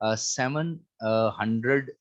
700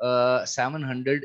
700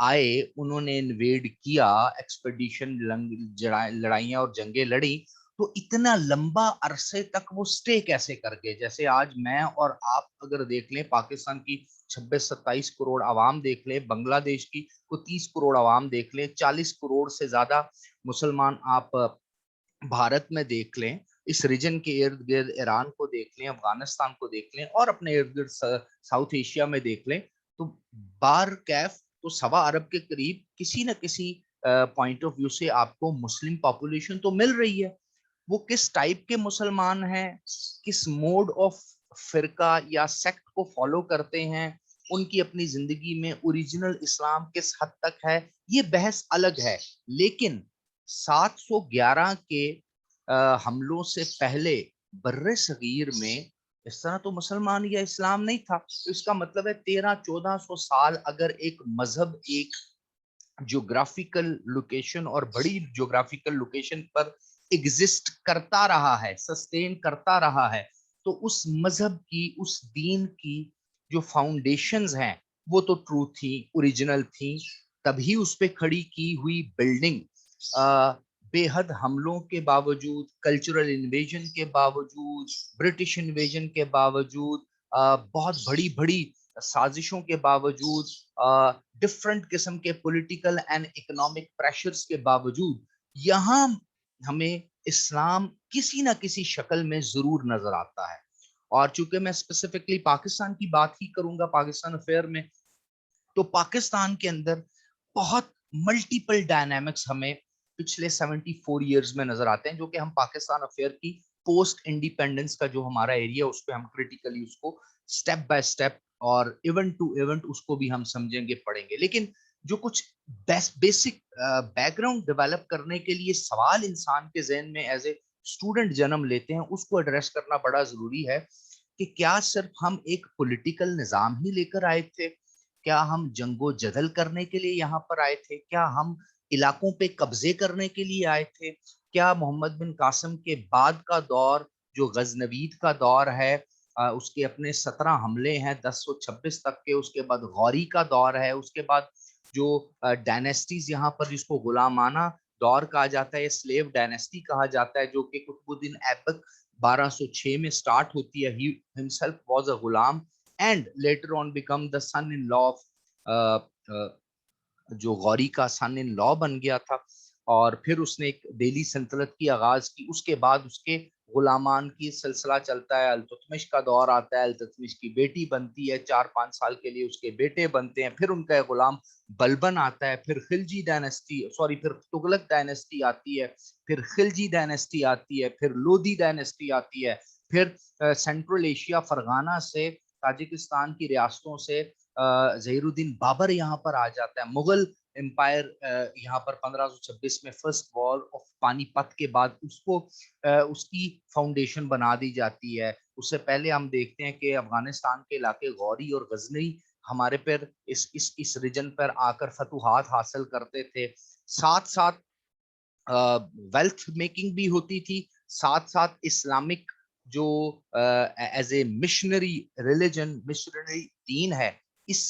آئے, انہوں نے انویڈ کیا, ایکسپیڈیشن لڑائیاں اور جنگیں لڑی, تو اتنا لمبا عرصے تک وہ سٹے کیسے کر گئے؟ جیسے آج میں اور آپ اگر دیکھ لیں, پاکستان کی 26-27 کروڑ عوام دیکھ لیں, بنگلہ دیش کی کو 30 کروڑ عوام دیکھ لیں, 40 کروڑ سے زیادہ مسلمان آپ بھارت میں دیکھ لیں, اس ریجن کے ارد گرد ایران کو دیکھ لیں, افغانستان کو دیکھ لیں, اور اپنے ارد گرد ساؤتھ ایشیا میں دیکھ لیں, تو بار کیف تو 1.25 ارب کے قریب کسی نہ کسی پوائنٹ آف ویو سے آپ کو مسلم پاپولیشن تو مل رہی ہے. وہ کس ٹائپ کے مسلمان ہیں, کس موڈ آف فرقہ یا سیکٹ کو فالو کرتے ہیں, ان کی اپنی زندگی میں اوریجنل اسلام کس حد تک ہے, یہ بحث الگ ہے. لیکن 711 کے حملوں سے پہلے بر صغیر میں اس طرح تو مسلمان یا اسلام نہیں تھا. اس کا مطلب ہے 1300-1400 سال اگر ایک مذہب ایک جیوگرافیکل لوکیشن اور بڑی جیوگرافیکل لوکیشن پر ایگزسٹ کرتا رہا ہے, سسٹین کرتا رہا ہے, تو اس مذہب کی, اس دین کی جو فاؤنڈیشنز ہیں وہ تو ٹرو تھی, اوریجنل تھی, تبھی اس پہ کھڑی کی ہوئی بلڈنگ بے حد حملوں کے باوجود, کلچرل انویژن کے باوجود, برٹش انویژن کے باوجود, بہت بڑی بڑی سازشوں کے باوجود, ڈفرنٹ قسم کے پولیٹیکل اینڈ اکنامک پریشرز کے باوجود, یہاں ہمیں اسلام کسی نہ کسی شکل میں ضرور نظر آتا ہے. اور چونکہ میں اسپیسیفکلی پاکستان کی بات ہی کروں گا, پاکستان افیئر میں, تو پاکستان کے اندر بہت ملٹیپل ڈائنامکس ہمیں پچھلے 74 ایئرز میں نظر آتے ہیں, جو کہ ہم پاکستان افیئر کی پوسٹ انڈیپینڈنس کا جو ہمارا ایریا اس پہ ہم کریٹیکلی اس کو سٹیپ بائی سٹیپ اور ایونٹ ٹو ایونٹ اس کو بھی ہم سمجھیں گے, پڑھیں گے. لیکن جو کچھ بیسک بیک گراؤنڈ ڈیولپ کرنے کے لیے سوال انسان کے ذہن میں ایز اے اسٹوڈنٹ جنم لیتے ہیں, اس کو ایڈریس کرنا بڑا ضروری ہے کہ کیا صرف ہم ایک پولیٹیکل نظام ہی لے کر آئے تھے, کیا ہم جنگ و جدل کرنے کے لیے یہاں پر آئے تھے, کیا ہم علاقوں پہ قبضے کرنے کے لیے آئے تھے, کیا محمد بن قاسم کے بعد کا دور جو غزنوید کا دور ہے, اس کے اپنے 17 حملے ہیں 1026 تک کے, اس کے بعد غوری کا دور ہے, اس کے بعد جو ڈائنیسٹیز یہاں پر جس کو غلامانہ دور کہا جاتا ہے, سلیو ڈائنیسٹی کہا جاتا ہے, جو کہ قطب الدین ایبک 1206 میں سٹارٹ ہوتی ہے. He himself was a Ghulam and later on become the son-in-law of جو غوری کا سن ان لا بن گیا تھا, اور پھر اس نے ایک دہلی سلطنت کی آغاز کی. اس کے بعد اس کے غلامان کی سلسلہ چلتا ہے, التتمش کا دور آتا ہے, التتمش کی بیٹی بنتی ہے, 4-5 سال کے لیے اس کے بیٹے بنتے ہیں, پھر ان کا غلام بلبن آتا ہے, پھر خلجی ڈائنیسٹی پھر تغلق ڈائنیسٹی آتی ہے, پھر خلجی ڈائنیسٹی آتی ہے, پھر لودھی ڈائنیسٹی آتی ہے, پھر سینٹرل ایشیا فرغانہ سے, تاجکستان کی ریاستوں سے ظہیر الدین بابر یہاں پر آ جاتا ہے. مغل امپائر یہاں پر 1526 میں فرسٹ وار آف پانی پت کے بعد اس کو اس کی فاؤنڈیشن بنا دی جاتی ہے. اس سے پہلے ہم دیکھتے ہیں کہ افغانستان کے علاقے غوری اور غزنی ہمارے پر اس ریجن پر آ کر فتوحات حاصل کرتے تھے. ساتھ ساتھ ویلتھ میکنگ بھی ہوتی تھی, ساتھ ساتھ اسلامک جو is a missionary religion, missionary دین ہے, اس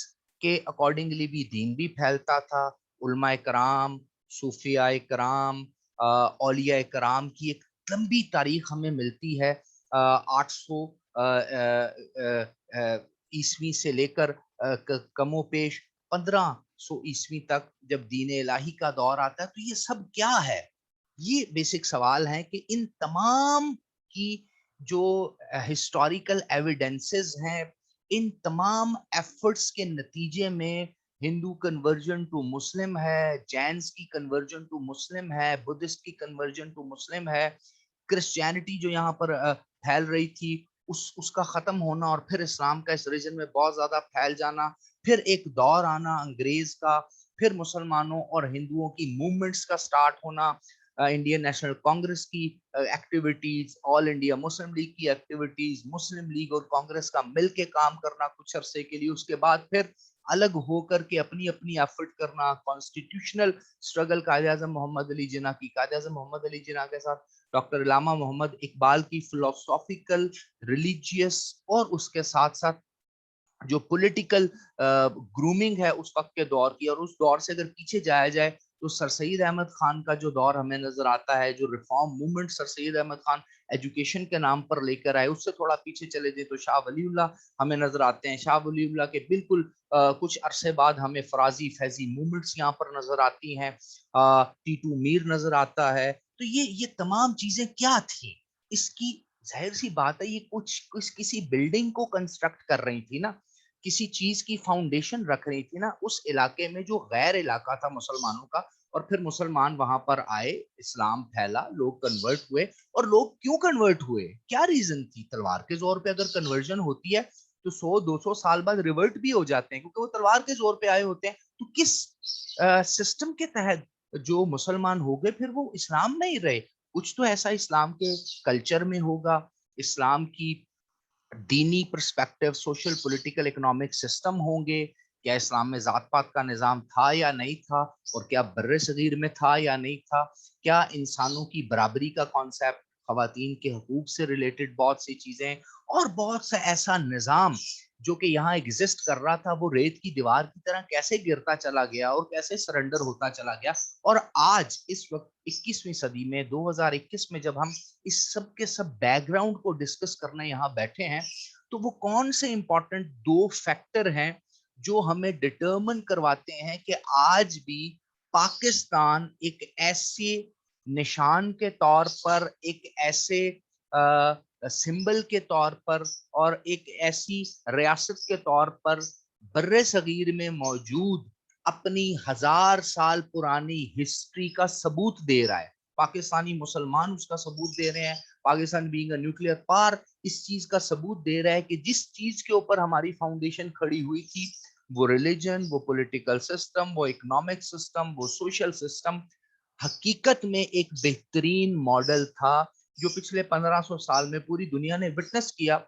کے اکارڈنگلی بھی دین بھی پھیلتا تھا. علماء کرام, صوفیاء کرام, اولیاء کرام کی ایک لمبی تاریخ ہمیں ملتی ہے. 800 عیسوی سے لے کر کم و پیش 1500 عیسوی تک جب دین الہی کا دور آتا ہے, تو یہ سب کیا ہے؟ یہ بیسک سوال ہے کہ ان تمام کی جو ہسٹوریکل ایویڈنسز ہیں, ان تمام ایفرٹس کے نتیجے میں ہندو کنورژن ٹو مسلم ہے, جینز کی کنورژن ٹو مسلم ہے, بدھسٹ کی کنورژن ٹو مسلم ہے, کرسچینٹی جو یہاں پر پھیل رہی تھی اس کا ختم ہونا, اور پھر اسلام کا اس ریجن میں بہت زیادہ پھیل جانا, پھر ایک دور آنا انگریز کا, پھر مسلمانوں اور ہندوؤں کی موومنٹس کا سٹارٹ ہونا, انڈین نیشنل کانگریس کی ایکٹیویٹیز, آل انڈیا مسلم لیگ کی ایکٹیویٹیز, مسلم لیگ اور کانگریس کا مل کے کام کرنا کچھ عرصے کے لیے, اس کے بعد پھر الگ ہو کر کے اپنی اپنی ایفرٹ کرنا, کانسٹیٹیوشنل اسٹرگل, قائد اعظم محمد علی جناح کی, قائد اعظم محمد علی جناح کے ساتھ ڈاکٹر علامہ محمد اقبال کی فلسافیکل, ریلیجیس, اور اس کے ساتھ ساتھ جو پولیٹیکل گرومنگ ہے اس وقت کے دور کی، اور اس دور سے اگر پیچھے جایا جائے تو سر سید احمد خان کا جو دور ہمیں نظر آتا ہے، جو ریفارم موومنٹ سر سید احمد خان ایجوکیشن کے نام پر لے کر آئے، اس سے تھوڑا پیچھے چلے جائیں تو شاہ ولی اللہ ہمیں نظر آتے ہیں. شاہ ولی اللہ کے بالکل کچھ عرصے بعد ہمیں فرازی فیضی موومنٹس یہاں پر نظر آتی ہیں، ٹیٹو میر نظر آتا ہے. تو یہ تمام چیزیں کیا تھی؟ اس کی ظاہر سی بات ہے یہ کچھ کسی بلڈنگ کو کنسٹرکٹ کر رہی تھی نا، کسی چیز کی فاؤنڈیشن رکھ رہی تھی نا اس علاقے میں جو غیر علاقہ تھا مسلمانوں کا. اور پھر مسلمان وہاں پر آئے، اسلام پھیلا، لوگ کنورٹ ہوئے. اور لوگ کیوں کنورٹ ہوئے؟ کیا ریزن تھی؟ تلوار کے زور پہ اگر کنورژن ہوتی ہے تو 100-200 سال بعد ریورٹ بھی ہو جاتے ہیں، کیونکہ وہ تلوار کے زور پہ آئے ہوتے ہیں. تو کس سسٹم کے تحت جو مسلمان ہو گئے پھر وہ اسلام میں ہی رہے؟ کچھ تو ایسا اسلام کے کلچر میں ہوگا، اسلام کی دینی perspective, social political economic system ہوں گے. کیا اسلام میں ذات پات کا نظام تھا یا نہیں تھا؟ اور کیا بر صغیر میں تھا یا نہیں تھا؟ کیا انسانوں کی برابری کا کانسیپٹ، خواتین کے حقوق سے ریلیٹڈ بہت سی چیزیں، اور بہت سا ایسا نظام جو کہ یہاں ایگزسٹ کر رہا تھا، وہ ریت کی دیوار کی طرح کیسے گرتا چلا گیا اور کیسے سرنڈر ہوتا چلا گیا؟ اور آج اس وقت 21ویں صدی میں 2021 میں جب ہم اس سب کے سب بیک گراؤنڈ کو ڈسکس کرنے یہاں بیٹھے ہیں تو وہ کون سے امپورٹنٹ 2 فیکٹر ہیں جو ہمیں ڈٹرمن کرواتے ہیں کہ آج بھی پاکستان ایک ایسے نشان کے طور پر، ایک ایسے سمبل کے طور پر، اور ایک ایسی ریاست کے طور پر بر صغیر میں موجود اپنی 1000 سال پرانی ہسٹری کا ثبوت دے رہا ہے. پاکستانی مسلمان اس کا ثبوت دے رہے ہیں. پاکستان بینگ اے نیوکلیئر پار اس چیز کا ثبوت دے رہا ہے کہ جس چیز کے اوپر ہماری فاؤنڈیشن کھڑی ہوئی تھی، وہ ریلیجن، وہ پولیٹیکل سسٹم، وہ اکنامک سسٹم، وہ سوشل سسٹم، حقیقت میں ایک بہترین ماڈل تھا جو پچھلے 1500 سال میں پوری دنیا نے وٹنس کیا.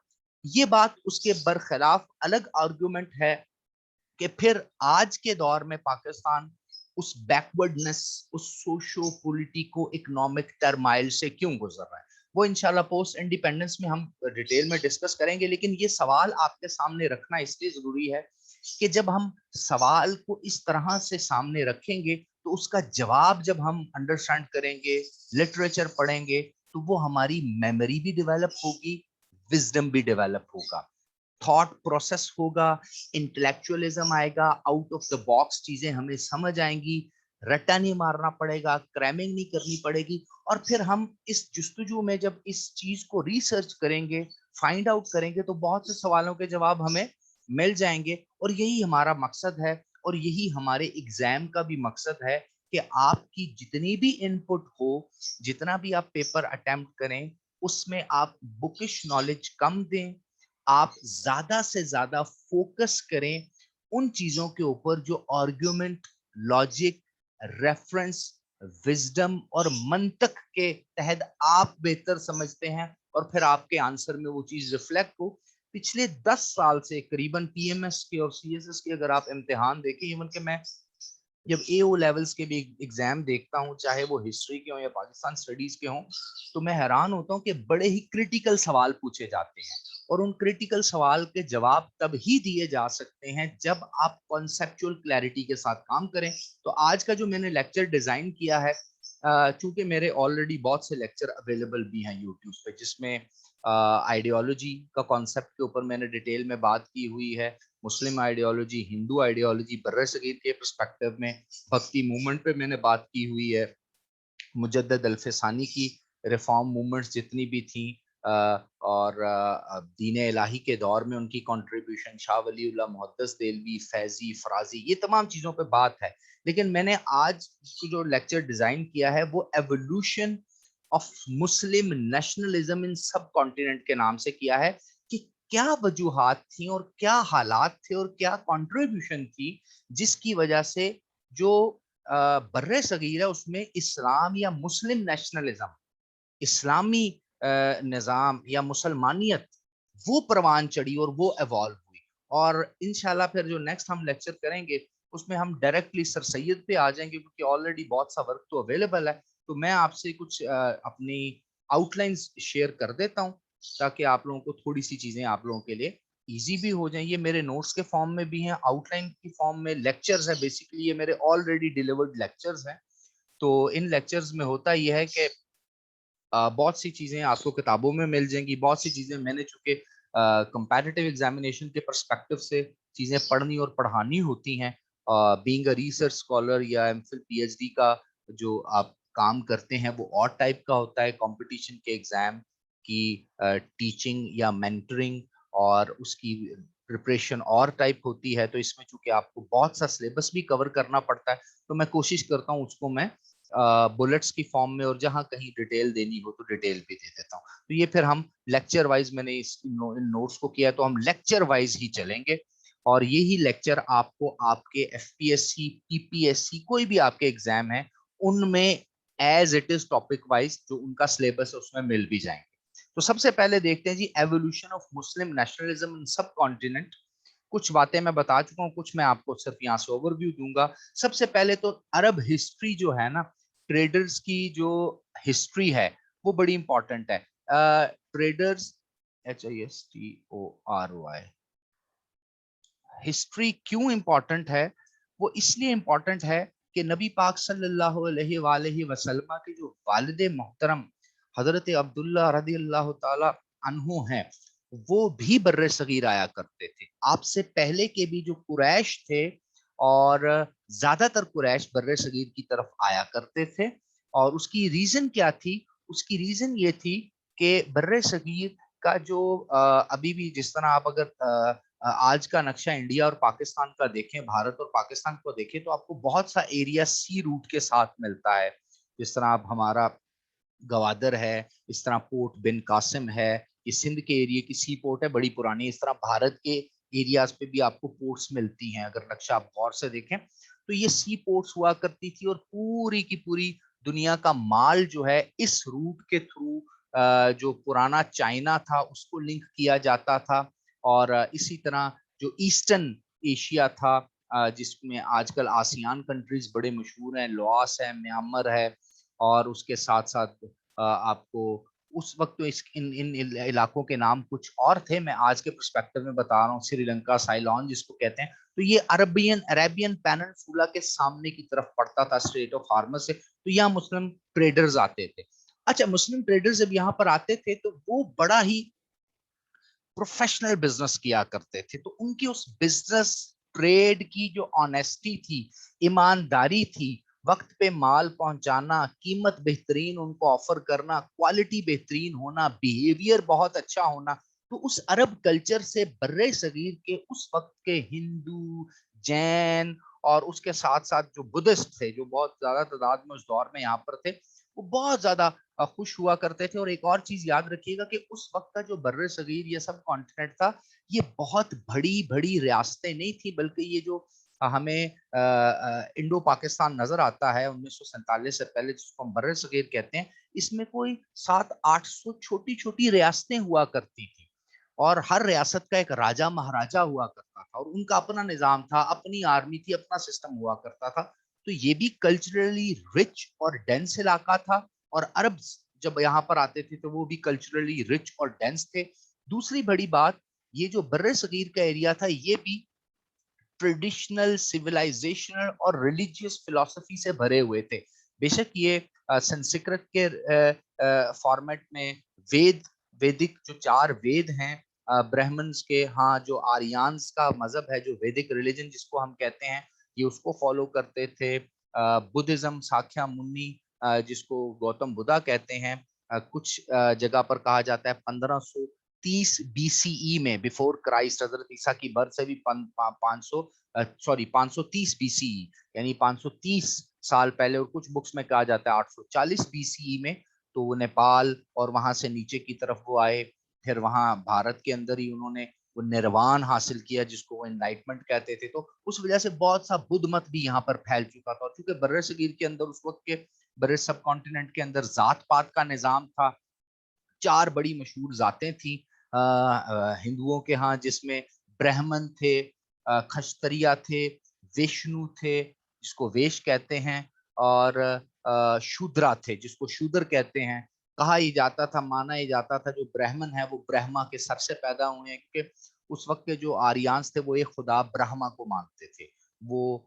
یہ بات اس کے برخلاف الگ آرگومنٹ ہے کہ پھر آج کے دور میں پاکستان اس بیکورڈنس، اس سوشو پولیٹیکو اکنامک ٹرمائل سے کیوں گزر رہا ہے. وہ انشاءاللہ پوسٹ انڈیپینڈنس میں ہم ڈیٹیل میں ڈسکس کریں گے. لیکن یہ سوال آپ کے سامنے رکھنا اس لیے ضروری ہے کہ جب ہم سوال کو اس طرح سے سامنے رکھیں گے تو اس کا جواب جب ہم انڈرسٹینڈ کریں گے، لٹریچر پڑھیں گے، تو وہ ہماری میموری بھی ڈیولپ ہوگی، وزڈم بھی ڈیولپ ہوگا، تھاٹ پروسیس ہوگا، انٹلیکچوئلزم آئے گا، آؤٹ آف دا باکس چیزیں ہمیں سمجھ آئیں گی، رٹا نہیں مارنا پڑے گا، کریمنگ نہیں کرنی پڑے گی. اور پھر ہم اس جستجو میں جب اس چیز کو ریسرچ کریں گے، فائنڈ آؤٹ کریں گے، تو بہت سے سوالوں کے جواب ہمیں مل جائیں گے. اور یہی ہمارا مقصد ہے، اور یہی ہمارے ایگزام کا بھی مقصد ہے کہ آپ کی جتنی بھی ان پٹ ہو، جتنا بھی آپ پیپر اٹیمپٹ کریں، اس میں آپ بکش نالج کم دیں، آپ زیادہ سے زیادہ فوکس کریں ان چیزوں کے اوپر جو آرگیومنٹ، لاجک، ریفرنس، وزڈم اور منطق کے تحت آپ بہتر سمجھتے ہیں، اور پھر آپ کے آنسر میں وہ چیز ریفلیکٹ ہو. پچھلے 10 سال سے قریباً پی ایم ایس کے اور سی ایس ایس کے اگر آپ امتحان دیکھیں، ایون کہ میں جب اے او لیولز کے بھی ایگزام دیکھتا ہوں، چاہے وہ ہسٹری کے ہوں یا پاکستان اسٹڈیز کے ہوں، تو میں حیران ہوتا ہوں کہ بڑے ہی کریٹیکل سوال پوچھے جاتے ہیں. اور ان کریٹیکل سوال کے جواب تب ہی دیے جا سکتے ہیں جب آپ کانسیپچول کلیئرٹی کے ساتھ کام کریں. تو آج کا جو میں نے لیکچر ڈیزائن کیا ہے، چونکہ میرے آلریڈی بہت سے لیکچر اویلیبل بھی ہیں یوٹیوب پہ، جس میں آئیڈیالوجی کا کانسیپٹ کے اوپر میں نے ڈیٹیل میں بات کی ہوئی ہے، مسلم آئیڈیالوجی، ہندو آئیڈیالوجی بر صغیر کے پرسپیکٹو میں، بھکتی موومنٹ پہ میں نے بات کی ہوئی ہے، مجدد الفسانی کی ریفارم موومنٹس جتنی بھی تھیں، اور دین الہی کے دور میں ان کی کنٹریبیوشن، شاہ ولی اللہ، محدث دہلوی، فیضی، فرازی، یہ تمام چیزوں پہ بات ہے. لیکن میں نے آج جو لیکچر ڈیزائن کیا ہے وہ evolution of Muslim nationalism in sub continent کے نام سے کیا ہے، کہ کیا وجوہات تھیں اور کیا حالات تھے اور کیا کنٹریبیوشن تھی جس کی وجہ سے جو بر صغیر ہے اس میں اسلام یا مسلم نیشنلزم، اسلامی نظام یا مسلمانیت، وہ پروان چڑھی اور وہ ایوالو ہوئی. اور انشاءاللہ پھر جو نیکسٹ ہم لیکچر کریں گے اس میں ہم ڈائریکٹلی سر سید پہ آ جائیں گے، کیونکہ آلریڈی بہت سا ورک تو اویلیبل ہے. تو میں آپ سے کچھ اپنی آؤٹ لائنز شیئر کر دیتا ہوں تاکہ آپ لوگوں کو تھوڑی سی چیزیں آپ لوگوں کے لیے ایزی بھی ہو جائیں. یہ میرے نوٹس کے فارم میں بھی ہیں, آؤٹ لائن کی فارم میں, لیکچرز ہیں, بیسیکلی یہ میرے آلریڈی ڈیلیورڈ لیکچرز ہیں. تو ان لیکچرز میں ہوتا یہ ہے کہ بہت سی چیزیں آپ کو کتابوں میں مل جائیں گی, بہت سی چیزیں میں نے چونکہ کمپیٹیٹیو ایگزامینیشن کے پرسپیکٹو سے چیزیں پڑھنی اور پڑھانی ہوتی ہیں, بینگ اے ریسرچ اسکالر یا M Phil P H D کا جو آپ کام کرتے ہیں وہ اور ٹائپ کا ہوتا ہے, کمپٹیشن کے ایگزام کی ٹیچنگ یا مینٹرنگ اور اس کی پریپریشن اور ٹائپ ہوتی ہے. تو اس میں چونکہ آپ کو بہت سا سلیبس بھی کور کرنا پڑتا ہے, تو میں کوشش کرتا ہوں اس کو میں بلٹس کی فارم میں, اور جہاں کہیں ڈیٹیل دینی ہو تو ڈیٹیل بھی دے دیتا ہوں. تو یہ پھر ہم لیکچر وائز, میں نے ان نوٹس کو کیا تو ہم لیکچر وائز ہی چلیں گے, اور یہی لیکچر آپ کو آپ کے ایف پی ایس سی, پی پی ایس سی, کوئی بھی آپ کے ایگزام ہے ان میں as it is topic wise جو ان کا سلیبس ہے اس میں مل بھی جائیں گے. تو سب سے پہلے دیکھتے ہیں جی evolution of Muslim nationalism in subcontinent. کچھ باتیں میں بتا چکا ہوں, کچھ میں آپ کو صرف یہاں سے اوور ویو دوں گا. سب سے پہلے تو عرب ہسٹری جو ہے نا, ٹریڈرز کی جو ہسٹری ہے وہ بڑی امپورٹنٹ ہے. ٹریڈرز HISTORY ہسٹری کیوں امپورٹنٹ ہے؟ وہ اس لیے امپورٹنٹ ہے کہ نبی پاک صلی اللہ علیہ وآلہ وسلم کے جو والد محترم حضرت عبداللہ رضی اللہ تعالی عنہ ہیں, وہ بھی بر صغیر آیا کرتے تھے. آپ سے پہلے کے بھی جو قریش تھے, اور زیادہ تر قریش بر صغیر کی طرف آیا کرتے تھے. اور اس کی ریزن کیا تھی؟ اس کی ریزن یہ تھی کہ بر صغیر کا جو ابھی بھی, جس طرح آپ اگر آج کا نقشہ انڈیا اور پاکستان کا دیکھیں, بھارت اور پاکستان کو دیکھیں, تو آپ کو بہت سا ایریا سی روٹ کے ساتھ ملتا ہے. جس طرح آپ ہمارا گوادر ہے, اس طرح پورٹ بن قاسم ہے, یہ سندھ کے ایریے کی سی پورٹ ہے بڑی پرانی. اس طرح بھارت کے ایریاز پہ بھی آپ کو پورٹس ملتی ہیں, اگر نقشہ آپ غور سے دیکھیں تو یہ سی پورٹس ہوا کرتی تھی, اور پوری کی پوری دنیا کا مال جو ہے اس روٹ کے تھرو جو پرانا چائنا تھا اس کو لنک کیا جاتا تھا. اور اسی طرح جو ایسٹرن ایشیا تھا, جس میں آج کل آسیان کنٹریز بڑے مشہور ہیں, لاس ہے, میانمار ہے, اور اس کے ساتھ ساتھ آپ کو اس وقت تو ان علاقوں کے نام کچھ اور تھے, میں آج کے پرسپیکٹو میں بتا رہا ہوں, سری لنکا, سائلون جس کو کہتے ہیں. تو یہ عربین پیننسولا کے سامنے کی طرف پڑتا تھا, اسٹریٹ آف ہارمز سے. تو یہاں مسلم ٹریڈرز آتے تھے. اچھا, مسلم ٹریڈرز جب یہاں پر آتے تھے تو وہ بڑا ہی پروفیشنل بزنس کیا کرتے تھے. تو ان کی اس بزنس ٹریڈ کی جو آنیسٹی تھی, ایمانداری تھی, وقت پہ مال پہنچانا, قیمت بہترین ان کو آفر کرنا, کوالٹی بہترین ہونا, بیہیویئر بہت اچھا ہونا, تو اس عرب کلچر سے بر صغیر کے اس وقت کے ہندو, جین, اور اس کے ساتھ ساتھ جو بدھسٹ تھے, جو بہت زیادہ تعداد میں اس دور میں یہاں پر تھے, وہ بہت زیادہ خوش ہوا کرتے تھے. اور ایک اور چیز یاد رکھیے گا کہ اس وقت کا جو بر صغیر یہ سب کانٹیننٹ تھا, یہ بہت بڑی بڑی ریاستیں نہیں تھی, بلکہ یہ جو ہمیں انڈو پاکستان نظر آتا ہے 1947 سے پہلے, جس کو ہم بر صغیر کہتے ہیں, اس میں کوئی 700-800 چھوٹی چھوٹی ریاستیں ہوا کرتی تھی, اور ہر ریاست کا ایک راجا مہاراجا ہوا کرتا تھا, اور ان کا اپنا نظام تھا, اپنی آرمی تھی, اپنا سسٹم ہوا کرتا تھا. تو یہ بھی کلچرلی رچ اور ڈینس علاقہ تھا, اور عرب جب یہاں پر آتے تھے تو وہ بھی کلچرلی رچ اور ڈینس تھے. دوسری بڑی بات, یہ جو بر صغیر کا ایریا تھا, یہ بھی ٹریڈیشنل, سیولائزیشنل اور ریلیجیس فلسفی سے بھرے ہوئے تھے. بے شک یہ سنسکرت کے فارمیٹ میں ویدک جو 4 وید ہیں برہمنز کے, ہاں جو آریانز کا مذہب ہے, جو ویدک ریلیجن جس کو ہم کہتے ہیں, یہ اس کو فالو کرتے تھے. بدھزم, ساکھیا منی, جس کو گوتم بدھا کہتے ہیں, کچھ جگہ پر کہا جاتا ہے 1530 بی سی ای میں, بیفور کرائسٹ, حضرت عیسیٰ کی برث سے بھی 530 بی سی ای, یعنی 530 سال پہلے. اور کچھ بکس میں کہا جاتا ہے 840 بی سی ای میں. تو وہ نیپال اور وہاں سے نیچے کی طرف وہ آئے, پھر وہاں بھارت کے اندر ہی انہوں نے وہ نروان حاصل کیا, جس کو وہ انلائٹمنٹ کہتے تھے. تو اس وجہ سے بہت سا بدھ مت بھی یہاں پر پھیل چکا تھا. اور چونکہ بر صغیر کے اندر اس وقت کے بر سب کانٹیننٹ کے اندر ذات پات کا نظام تھا, 4 بڑی مشہور ذاتیں تھیں ہندوؤں کے ہاں, جس میں برہمن تھے, کھشتریا تھے, ویشنو تھے جس کو ویش کہتے ہیں, اور شودرا تھے جس کو شودر کہتے ہیں. کہا ہی جاتا تھا, مانا ہی جاتا تھا جو برہمن ہے وہ برہما کے سر سے پیدا ہوئے ہیں, کیونکہ اس وقت کے جو آریانس تھے وہ ایک خدا برہما کو مانتے تھے، وہ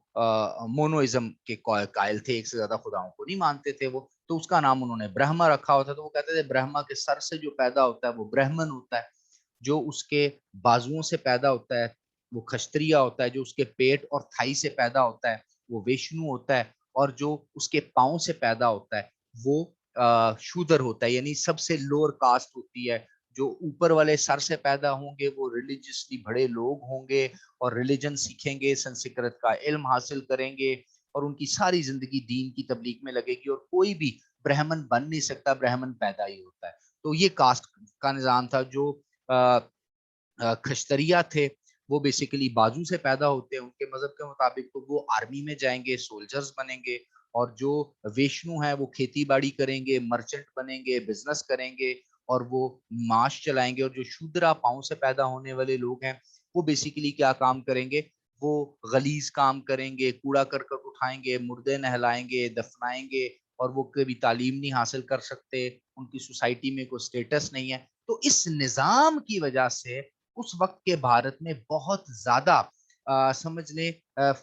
مونوئزم کے قائل تھے، ایک سے زیادہ خداؤں کو نہیں مانتے تھے وہ، تو اس کا نام انہوں نے برہما رکھا ہوتا، تو وہ کہتے تھے برہما کے سر سے جو پیدا ہوتا ہے وہ برہمن ہوتا ہے، جو اس کے بازوؤں سے پیدا ہوتا ہے وہ کھشتریا ہوتا ہے، جو اس کے پیٹ اور تھائی سے پیدا ہوتا ہے وہ ویشنو ہوتا ہے، اور جو اس کے پاؤں سے پیدا ہوتا ہے وہ شودر ہوتا ہے، یعنی سب سے لوور کاسٹ ہوتی ہے۔ جو اوپر والے سر سے پیدا ہوں گے وہ ریلیجیسلی بڑے لوگ ہوں گے اور ریلیجن سیکھیں گے، سنسکرت کا علم حاصل کریں گے اور ان کی ساری زندگی دین کی تبلیغ میں لگے گی، اور کوئی بھی برہمن بن نہیں سکتا، برہمن پیدا ہی ہوتا ہے۔ تو یہ کاسٹ کا نظام تھا۔ جو کھشتریا تھے وہ بیسیکلی بازو سے پیدا ہوتے ہیں، ان کے مذہب کے مطابق تو وہ آرمی میں جائیں گے، سولجرز بنیں گے، اور جو ویشنو ہیں وہ کھیتی باڑی کریں گے، مرچنٹ بنیں گے، بزنس کریں گے اور وہ معاش چلائیں گے، اور جو شودرا پاؤں سے پیدا ہونے والے لوگ ہیں وہ بیسیکلی کیا کام کریں گے، وہ غلیظ کام کریں گے، کوڑا کرکٹ اٹھائیں گے، مردے نہلائیں گے، دفنائیں گے، اور وہ کبھی تعلیم نہیں حاصل کر سکتے، ان کی سوسائٹی میں کوئی سٹیٹس نہیں ہے۔ تو اس نظام کی وجہ سے اس وقت کے بھارت میں بہت زیادہ سمجھ لیں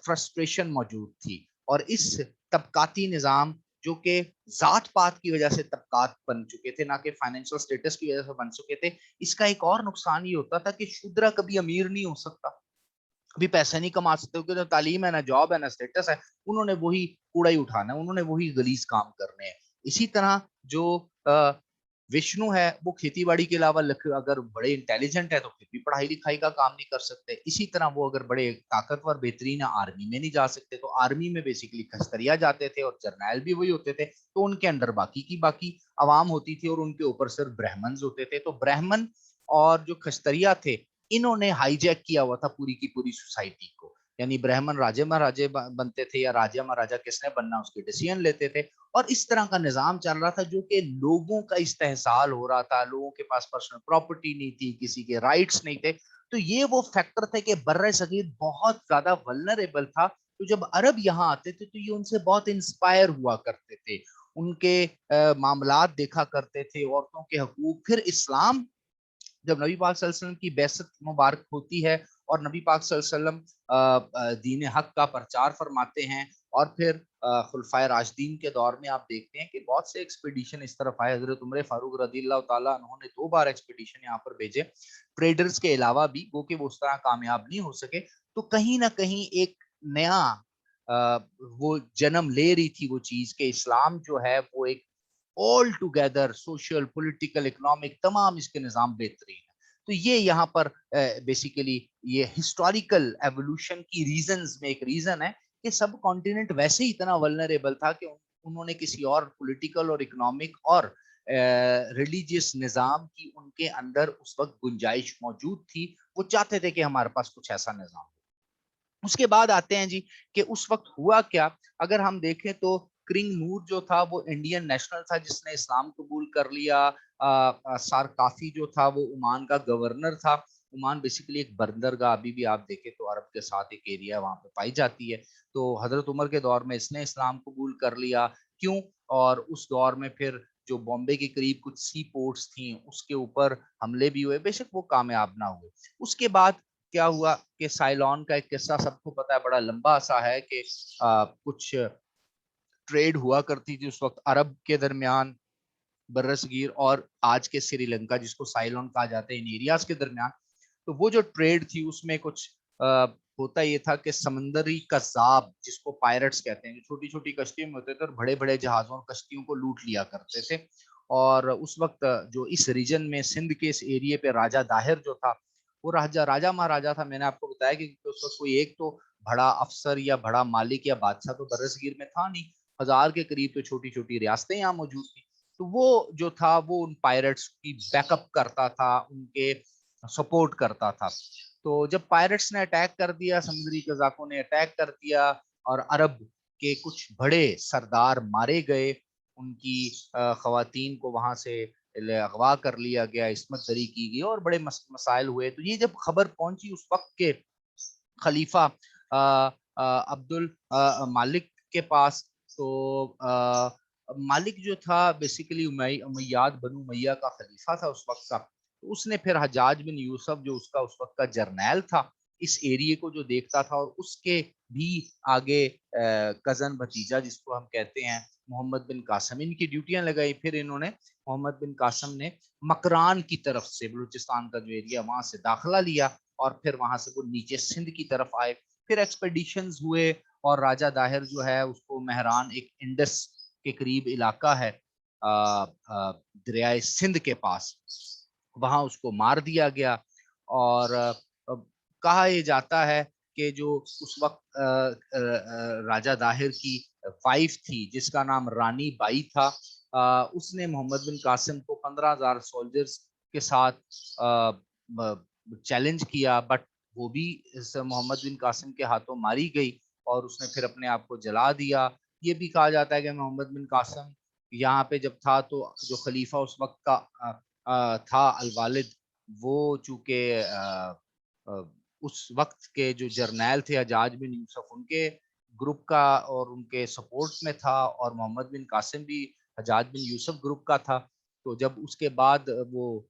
فرسٹریشن موجود تھی، اور اس طبقاتی نظام جو کہ ذات پات کی وجہ سے طبقات بن چکے تھے، نہ کہ فائنینشل سٹیٹس کی وجہ سے بن چکے تھے، اس کا ایک اور نقصان یہ ہوتا تھا کہ شودرا کبھی امیر نہیں ہو سکتا، کبھی پیسے نہیں کما سکتے، کیونکہ تعلیم ہے، نہ جاب ہے، نہ سٹیٹس ہے، انہوں نے وہی کوڑا ہی اٹھانا ہے، انہوں نے وہی غلیظ کام کرنے ہیں۔ اسی طرح جو وشنو ہے وہ کھیتی باڑی کے علاوہ اگر بڑے انٹیلیجنٹ ہے تو پھر بھی پڑھائی لکھائی کا کام نہیں کر سکتے، اسی طرح وہ اگر بڑے طاقتور بہترین آرمی میں نہیں جا سکتے، تو آرمی میں بیسیکلی کھستریا جاتے تھے اور جرنیل بھی وہی ہوتے تھے، تو ان کے اندر باقی کی باقی عوام ہوتی تھی اور ان کے اوپر صرف برہمنز ہوتے تھے۔ تو برہمن اور جو کھستریا تھے انہوں نے ہائی جیک کیا ہوا تھا پوری کی پوری سوسائٹی کو، یعنی برہمن راجے مہاراجے بنتے تھے یا راجا مہاراجا کس نے بننا اس کے ڈیسیژن لیتے تھے، اور اس طرح کا نظام چل رہا تھا جو کہ لوگوں کا استحصال ہو رہا تھا، لوگوں کے پاس پرسنل پراپرٹی نہیں تھی، کسی کے رائٹس نہیں تھے۔ تو یہ وہ فیکٹر تھے کہ بر صغیر بہت زیادہ ولنریبل تھا، تو جب عرب یہاں آتے تھے تو یہ ان سے بہت انسپائر ہوا کرتے تھے، ان کے معاملات دیکھا کرتے تھے، عورتوں کے حقوق۔ پھر اسلام جب نبی پاک صلی اللہ علیہ وسلم کی بعثت مبارک ہوتی ہے اور نبی پاک صلی اللہ علیہ وسلم دین حق کا پرچار فرماتے ہیں، اور پھر خلفائے راشدین کے دور میں آپ دیکھتے ہیں کہ بہت سے ایکسپیڈیشن اس طرف آئے، حضرت عمر فاروق رضی اللہ تعالیٰ انہوں نے 2 بار ایکسپیڈیشن یہاں پر بھیجے ٹریڈرز کے علاوہ بھی، وہ کہ وہ اس طرح کامیاب نہیں ہو سکے۔ تو کہیں نہ کہیں ایک نیا وہ جنم لے رہی تھی وہ چیز کہ اسلام جو ہے وہ ایک all together social political economic تمام اس کے نظام بہترین ہے۔ تو یہ یہاں پر بیسیکلی یہ ہسٹوریکل ایوولوشن کی ریزنز میں ایک ریزن ہے کہ سب کانٹیننٹ ویسے ہی اتنا ولنریبل تھا کہ انہوں نے کسی اور پولیٹیکل اور اکنامک اور ریلیجیس نظام کی ان کے اندر اس وقت گنجائش موجود تھی، وہ چاہتے تھے کہ ہمارے پاس کچھ ایسا نظام ہو۔ اس کے بعد آتے ہیں جی کہ اس وقت ہوا کیا۔ اگر ہم دیکھیں تو کرنگ نور جو تھا وہ انڈین نیشنل تھا جس نے اسلام قبول کر لیا۔ سار کافی جو تھا وہ عمان کا گورنر تھا۔ عمان بیسیکلی ایک بندرگاہ، ابھی بھی آپ دیکھیں تو عرب کے ساتھ ایک ایریا وہاں پہ پائی جاتی ہے۔ تو حضرت عمر کے دور میں اس نے اسلام قبول کر لیا، کیوں؟ اور اس دور میں پھر جو بامبے کے قریب کچھ سی پورٹس تھیں اس کے اوپر حملے بھی ہوئے، بے شک وہ کامیاب نہ ہوئے۔ اس کے بعد کیا ہوا کہ سائلون کا ایک قصہ سب کو پتا ہے، بڑا لمبا سا ہے کہ کچھ ٹریڈ ہوا کرتی تھی اس وقت عرب کے درمیان، برصغیر اور آج کے سری لنکا جس کو سائلون کہا جاتا ہے، ان ایریاز کے درمیان۔ تو وہ جو ٹریڈ تھی اس میں کچھ ہوتا یہ تھا کہ سمندری قذاب جس کو پائرٹس کہتے ہیں، جو چھوٹی چھوٹی کشتیوں میں ہوتے تھے اور بڑے بڑے جہازوں اور کشتیوں کو لوٹ لیا کرتے تھے۔ اور اس وقت جو اس ریجن میں سندھ کے اس ایریے پہ راجہ داہر جو تھا وہ راجہ مہاراجا تھا۔ میں نے آپ کو بتایا کہ اس وقت کوئی ایک تو بڑا افسر یا بڑا مالک یا بادشاہ تو برصغیر میں تھا نہیں، 1000 کے قریب تو چھوٹی چھوٹی ریاستیں یہاں موجود تھیں۔ تو وہ جو تھا وہ ان پائرٹس کی بیک اپ کرتا تھا، ان کے سپورٹ کرتا تھا۔ تو جب پائرٹس نے اٹیک کر دیا، سمندری قزاقوں نے اٹیک کر دیا اور عرب کے کچھ بڑے سردار مارے گئے، ان کی خواتین کو وہاں سے اغوا کر لیا گیا، عصمت دری کی گئی اور بڑے مسائل ہوئے۔ تو یہ جب خبر پہنچی اس وقت کے خلیفہ عبد المالک کے پاس، تو مالک جو تھا بیسیکلی امیاد بنو امیہ کا خلیفہ تھا اس وقت کا، تو اس نے پھر حجاج بن یوسف جو اس کا اس وقت کا جرنیل تھا اس ایریے کو جو دیکھتا تھا، اور اس کے بھی آگے کزن بھتیجا جس کو ہم کہتے ہیں محمد بن قاسم، ان کی ڈیوٹیاں لگائی. پھر انہوں نے محمد بن قاسم نے مکران کی طرف سے بلوچستان کا جو ایریا وہاں سے داخلہ لیا، اور پھر وہاں سے وہ نیچے سندھ کی طرف آئے. پھر ایکسپیڈیشنز ہوئے اور راجہ داہر جو ہے اس کو مہران ایک انڈس کے قریب علاقہ ہے دریائے سندھ کے پاس، وہاں اس کو مار دیا گیا. اور کہا یہ جاتا ہے کہ جو اس وقت راجہ داہر کی وائف تھی جس کا نام رانی بائی تھا، اس نے محمد بن قاسم کو 15,000 سولجرز کے ساتھ چیلنج کیا، بٹ وہ بھی محمد بن قاسم کے ہاتھوں ماری گئی اور اس نے پھر اپنے آپ کو جلا دیا. یہ بھی کہا جاتا ہے کہ محمد بن قاسم یہاں پہ جب تھا تو جو خلیفہ اس وقت کا تھا الوالد، وہ چونکہ اس وقت کے جو جرنیل تھے حجاج بن یوسف ان کے گروپ کا اور ان کے سپورٹ میں تھا، اور محمد بن قاسم بھی حجاج بن یوسف گروپ کا تھا. تو جب اس کے بعد وہ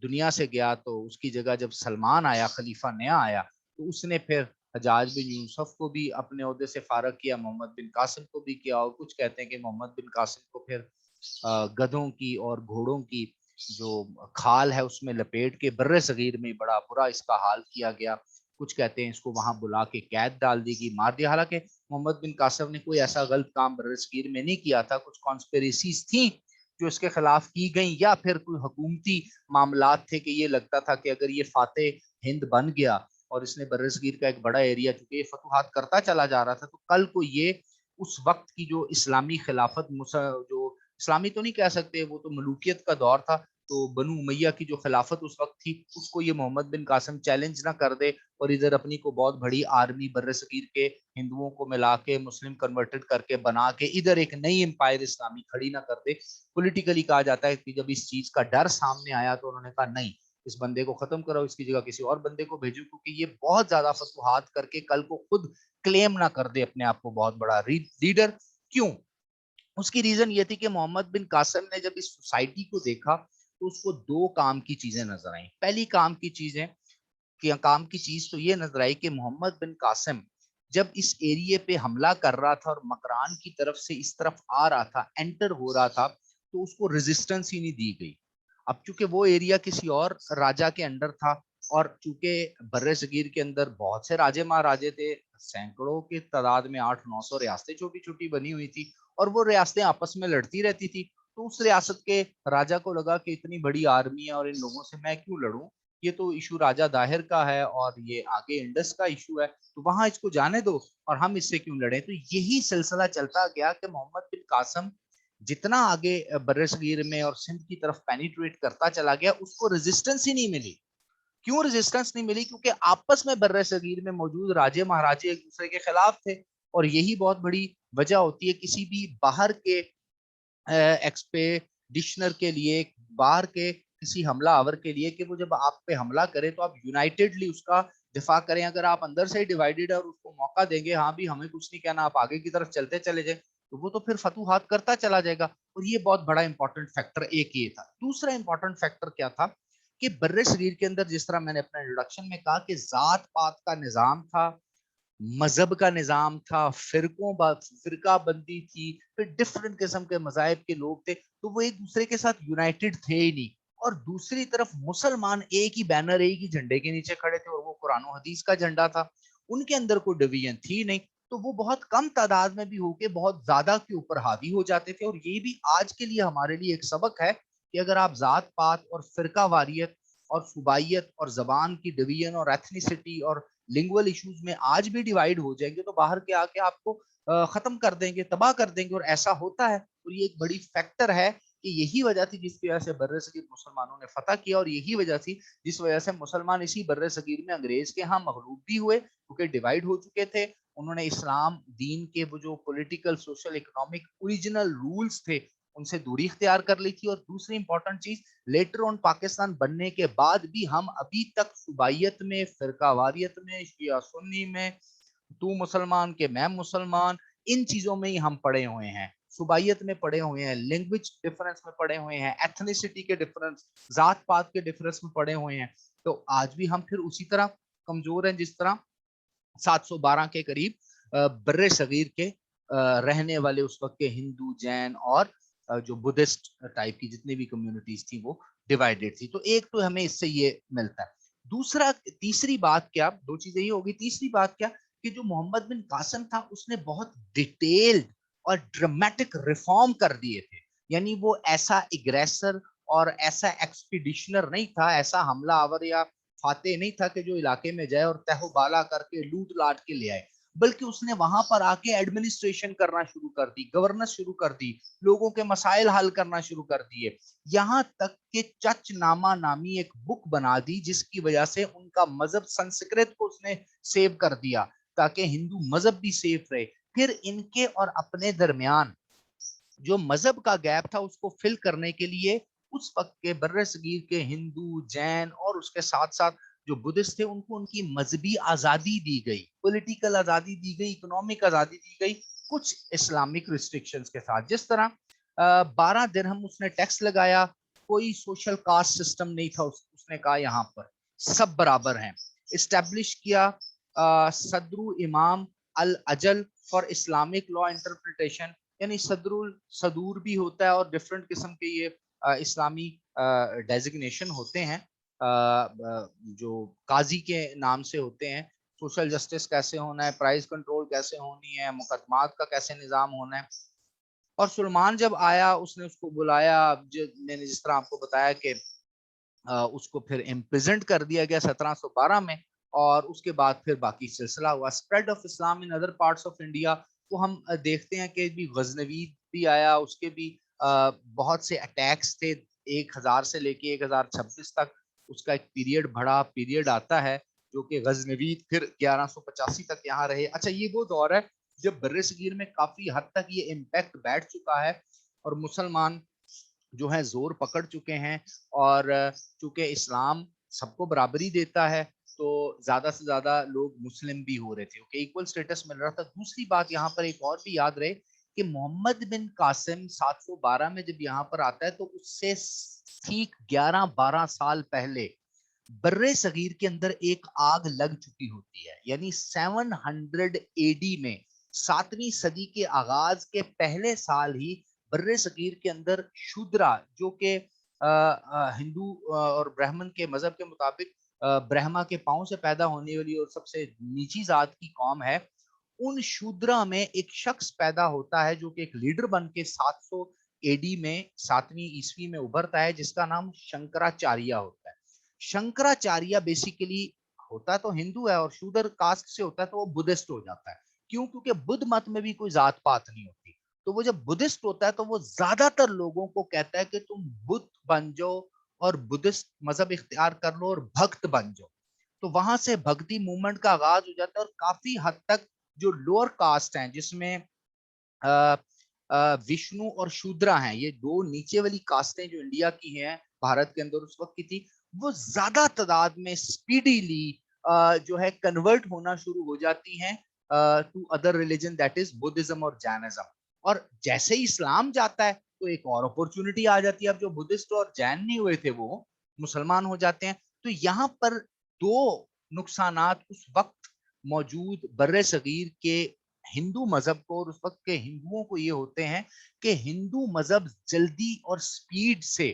دنیا سے گیا تو اس کی جگہ جب سلمان آیا، خلیفہ نیا آیا، تو اس نے پھر حجاج بن یوسف کو بھی اپنے عہدے سے فارغ کیا، محمد بن قاسم کو بھی کیا، اور کچھ کہتے ہیں کہ محمد بن قاسم کو پھر گدھوں کی اور گھوڑوں کی جو کھال ہے اس میں لپیٹ کے بر صغیر میں بڑا برا اس کا حال کیا گیا. کچھ کہتے ہیں اس کو وہاں بلا کے قید ڈال دی گئی، مار دیا. حالانکہ محمد بن قاسم نے کوئی ایسا غلط کام بر صغیر میں نہیں کیا تھا، کچھ کانسپیریسیز تھیں جو اس کے خلاف کی گئیں، یا پھر کوئی حکومتی معاملات تھے کہ یہ لگتا تھا کہ اگر یہ فاتح ہند بن گیا اور اس نے بر صغیر کا ایک بڑا ایریا چونکہ یہ فتوحات کرتا چلا جا رہا تھا، تو کل کو یہ اس وقت کی جو اسلامی خلافت، جو اسلامی تو نہیں کہہ سکتے، وہ تو ملوکیت کا دور تھا، تو بنو امیہ کی جو خلافت اس وقت تھی اس کو یہ محمد بن قاسم چیلنج نہ کر دے اور ادھر اپنی کو بہت بڑی آرمی بر صغیر کے ہندوؤں کو ملا کے مسلم کنورٹڈ کر کے بنا کے ادھر ایک نئی امپائر اسلامی کھڑی نہ کر دے. پولیٹیکلی کہا جاتا ہے کہ جب اس چیز کا ڈر سامنے آیا تو انہوں نے کہا نہیں، اس بندے کو ختم کرو، اس کی جگہ کسی اور بندے کو بھیجو، کیونکہ یہ بہت زیادہ فتوحات کر کے کل کو خود کلیم نہ کر دے اپنے آپ کو بہت بڑا لیڈر. کیوں؟ اس کی ریزن یہ تھی کہ محمد بن قاسم نے جب اس سوسائٹی کو دیکھا تو اس کو دو کام کی چیزیں نظر آئیں. پہلی کام کی چیز تو یہ نظر آئی کہ محمد بن قاسم جب اس ایریے پہ حملہ کر رہا تھا اور مکران کی طرف سے اس طرف آ رہا تھا، انٹر ہو رہا تھا، تو اس کو ریزسٹنس ہی نہیں دی گئی. اب چونکہ وہ ایریا کسی اور راجا کے انڈر تھا، اور چونکہ بر صغیر کے اندر بہت سے راجے مہاراجے تھے، سینکڑوں کی تعداد میں 800-900 ریاستیں چھوٹی چھوٹی بنی ہوئی تھی، اور وہ ریاستیں آپس میں لڑتی رہتی تھی. تو اس ریاست کے راجا کو لگا کہ اتنی بڑی آرمی ہے اور ان لوگوں سے میں کیوں لڑوں، یہ تو ایشو راجہ داہر کا ہے اور یہ آگے انڈس کا ایشو ہے، تو وہاں اس کو جانے دو اور ہم اس سے کیوں لڑیں. تو یہی سلسلہ چلتا گیا کہ محمد بن قاسم جتنا آگے بر صغیر میں اور سندھ کی طرف پینیٹریٹ کرتا چلا گیا، اس کو ریزسٹنس ہی نہیں ملی. کیوں ریزسٹنس نہیں ملی؟ کیونکہ آپس میں بر صغیر میں موجود راجے مہاراجے ایک دوسرے کے خلاف تھے، اور یہی بہت بڑی وجہ ہوتی ہے کسی بھی باہر کے ایکسپیڈیشنر کے لیے، باہر کے کسی حملہ آور کے لیے، کہ وہ جب آپ پہ حملہ کرے تو آپ یونائٹڈلی اس کا دفاع کریں. اگر آپ اندر سے ہی ڈیوائیڈڈ ہے اور اس کو موقع دیں گے ہاں بھی ہمیں کچھ نہیں کہنا، آپ آگے کی طرف چلتے چلے جائیں، تو وہ تو پھر فتوحات کرتا چلا جائے گا. اور یہ بہت بڑا امپورٹنٹ فیکٹر ایک یہ تھا. دوسرا امپورٹنٹ فیکٹر کیا تھا کہ بر صغیر کے اندر جس طرح میں نے اپنے انٹروڈکشن میں کہا کہ ذات پات کا نظام تھا، مذہب کا نظام تھا، فرقہ بندی تھی، پھر ڈفرنٹ قسم کے مذاہب کے لوگ تھے، تو وہ ایک دوسرے کے ساتھ یونائٹڈ تھے ہی نہیں. اور دوسری طرف مسلمان ایک ہی بینر، ایک ہی جھنڈے کے نیچے کھڑے تھے، اور وہ قرآن و حدیث کا جھنڈا تھا، ان کے اندر کوئی ڈویژن تھی نہیں. تو وہ بہت کم تعداد میں بھی ہو کے بہت زیادہ کے اوپر حاوی ہو جاتے تھے. اور یہ بھی آج کے لیے ہمارے لیے ایک سبق ہے کہ اگر آپ ذات پات اور فرقہ واریت اور صوبائیت اور زبان کی ڈویژن اور ایتھنیسٹی اور لنگول ایشوز میں آج بھی ڈیوائیڈ ہو جائیں گے، تو باہر کے آ کے آپ کو ختم کر دیں گے، تباہ کر دیں گے. اور ایسا ہوتا ہے، اور یہ ایک بڑی فیکٹر ہے کہ یہی وجہ تھی جس کی وجہ سے بر صغیر مسلمانوں نے فتح کیا، اور یہی وجہ تھی جس وجہ سے مسلمان اسی بر صغیر میں انگریز کے ہاں مغلوب بھی ہوئے، کیونکہ ڈیوائیڈ ہو چکے تھے. انہوں نے اسلام دین کے وہ جو political, social, economic original roles تھے ان سے دوری اختیار کر لی تھی. اور دوسری امپورٹنٹ چیز، لیٹر آن پاکستان بننے کے بعد بھی ہم ابھی تک صوبائیت میں، فرقہ واریت میں، شیعہ سنی میں، تو مسلمان کے میں مسلمان، ان چیزوں میں ہی ہم پڑے ہوئے ہیں. صوبائیت میں پڑے ہوئے ہیں, لینگویج ڈفرنس میں پڑے ہوئے ہیں, ایتھنیسٹی کے ڈفرنس, ذات پات کے ڈفرنس میں پڑے ہوئے ہیں, تو آج بھی ہم پھر اسی طرح کمزور ہیں جس طرح 712 کے قریب بر صغیر کے رہنے والے اس وقت کے ہندو, جین اور جو بدھسٹ ٹائپ کی جتنی بھی کمیونٹیز تھی وہ ڈیوائیڈڈ تھی. تو ایک تو ہمیں اس سے یہ ملتا ہے. دوسرا, تیسری بات کیا, دو چیزیں یہ ہوگی, تیسری بات کیا کہ جو محمد بن قاسم تھا اس نے بہت ڈیٹیلڈ اور ڈرامیٹک ریفارم کر دیے تھے. یعنی وہ ایسا اگریسر اور ایسا ایکسپیڈیشنر نہیں تھا, ایسا حملہ آور یا فاتح نہیں تھا کہ جو علاقے میں جائے اور تہو بالا کر کے لوٹ لاٹ کے لے آئے, بلکہ اس نے وہاں پر آ کے ایڈمنسٹریشن کرنا شروع کر دی, گورننس شروع کر دی, لوگوں کے مسائل حل کرنا شروع کر دیے, یہاں تک کہ چچ نامہ نامی ایک بک بنا دی جس کی وجہ سے ان کا مذہب سنسکرت کو اس نے سیو کر دیا تاکہ ہندو مذہب بھی سیف رہے. پھر ان کے اور اپنے درمیان جو مذہب کا گیپ تھا اس کو فل کرنے کے لیے اس وقت کے بر صغیر کے ہندو, جین اور اس کے ساتھ ساتھ جو بدھسٹ تھے ان کو ان کی مذہبی آزادی دی گئی, پولیٹیکل آزادی دی گئی, اکنامک آزادی دی گئی, کچھ اسلامک ریسٹرکشنز کے ساتھ. جس طرح 12 درہم اس نے ٹیکس لگایا, کوئی سوشل کاسٹ سسٹم نہیں تھا, اس نے کہا یہاں پر سب برابر ہیں. اسٹیبلش کیا صدر امام الاجل فار اسلامک لا انٹرپریٹیشن, یعنی صدور بھی ہوتا ہے اور ڈفرنٹ قسم کے یہ اسلامی ڈیزگنیشن ہوتے ہیں جو قاضی کے نام سے ہوتے ہیں. سوشل جسٹس کیسے ہونا ہے, پرائز کنٹرول کیسے ہونی ہے, مقدمات کا کیسے نظام ہونا ہے. اور سلمان جب آیا اس نے اس کو بلایا, میں نے جس طرح آپ کو بتایا کہ اس کو پھر امپریزنٹ کر دیا گیا 1712 میں, اور اس کے بعد پھر باقی سلسلہ ہوا. Spread of Islam in other parts of India کو ہم دیکھتے ہیں کہ بھی غزنوی بھی آیا, اس کے بھی بہت سے اٹیکس تھے, 1000 سے لے کے 1026 تک اس کا ایک پیریڈ آتا ہے جو کہ غزنوید پھر 1185 تک یہاں رہے. اچھا, یہ وہ دور ہے جب بر صغیر میں کافی حد تک یہ امپیکٹ بیٹھ چکا ہے اور مسلمان جو ہے زور پکڑ چکے ہیں, اور چونکہ اسلام سب کو برابری دیتا ہے تو زیادہ سے زیادہ لوگ مسلم بھی ہو رہے تھے, ایکول سٹیٹس مل رہا تھا. دوسری بات یہاں پر ایک اور بھی یاد رہے کہ محمد بن قاسم 712 میں جب یہاں پر آتا ہے تو اس سے ٹھیک 11-12 سال پہلے بر صغیر کے اندر ایک آگ لگ چکی ہوتی ہے. یعنی 700 AD میں 7ویں صدی کے آغاز کے پہلے سال ہی بر صغیر کے اندر شودرا, جو کہ ہندو اور برہمن کے مذہب کے مطابق برہما کے پاؤں سے پیدا ہونے والی اور سب سے نیچی ذات کی قوم ہے, ان شودرا میں ایک شخص پیدا ہوتا ہے جو کہ ایک لیڈر بن کے 700 AD میں 7ویں عیسوی میں ابھرتا ہے, جس کا نام شنکراچاریہ ہوتا ہے. شنکراچاریہ بیسیکلی ہوتا تو ہندو ہے اور شودر کاسٹ سے ہوتا ہے تو وہ بدھسٹ ہو جاتا ہے. کیوں؟ کیونکہ بدھ مت میں بھی کوئی ذات پات نہیں ہوتی, تو وہ جب بدھسٹ ہوتا ہے تو وہ زیادہ تر لوگوں کو کہتا ہے کہ تم بدھ بن جاؤ اور بدھسٹ مذہب اختیار کر لو اور بھکت بن جاؤ. تو وہاں سے بھکتی موومنٹ کا آغاز ہو جاتا ہے, اور کافی حد تک جو لوور کاسٹ ہیں جس میں وشنو اور شودرا ہیں, یہ دو نیچے والی کاسٹیں جو انڈیا کی ہیں بھارت کے اندر اس وقت کی تھی, وہ زیادہ تعداد میں سپیڈیلی جو ہے کنورٹ ہونا شروع ہو جاتی ہیں to other religion, that is Buddhism اور جینزم. اور جیسے ہی اسلام جاتا ہے تو ایک اور اپورچونٹی آ جاتی ہے, اب جو بدھسٹ اور جین نہیں ہوئے تھے وہ مسلمان ہو جاتے ہیں. تو یہاں پر دو نقصانات اس وقت موجود بر صغیر کے ہندو مذہب کو اور اس وقت کے ہندوؤں کو یہ ہوتے ہیں کہ ہندو مذہب جلدی اور سپیڈ سے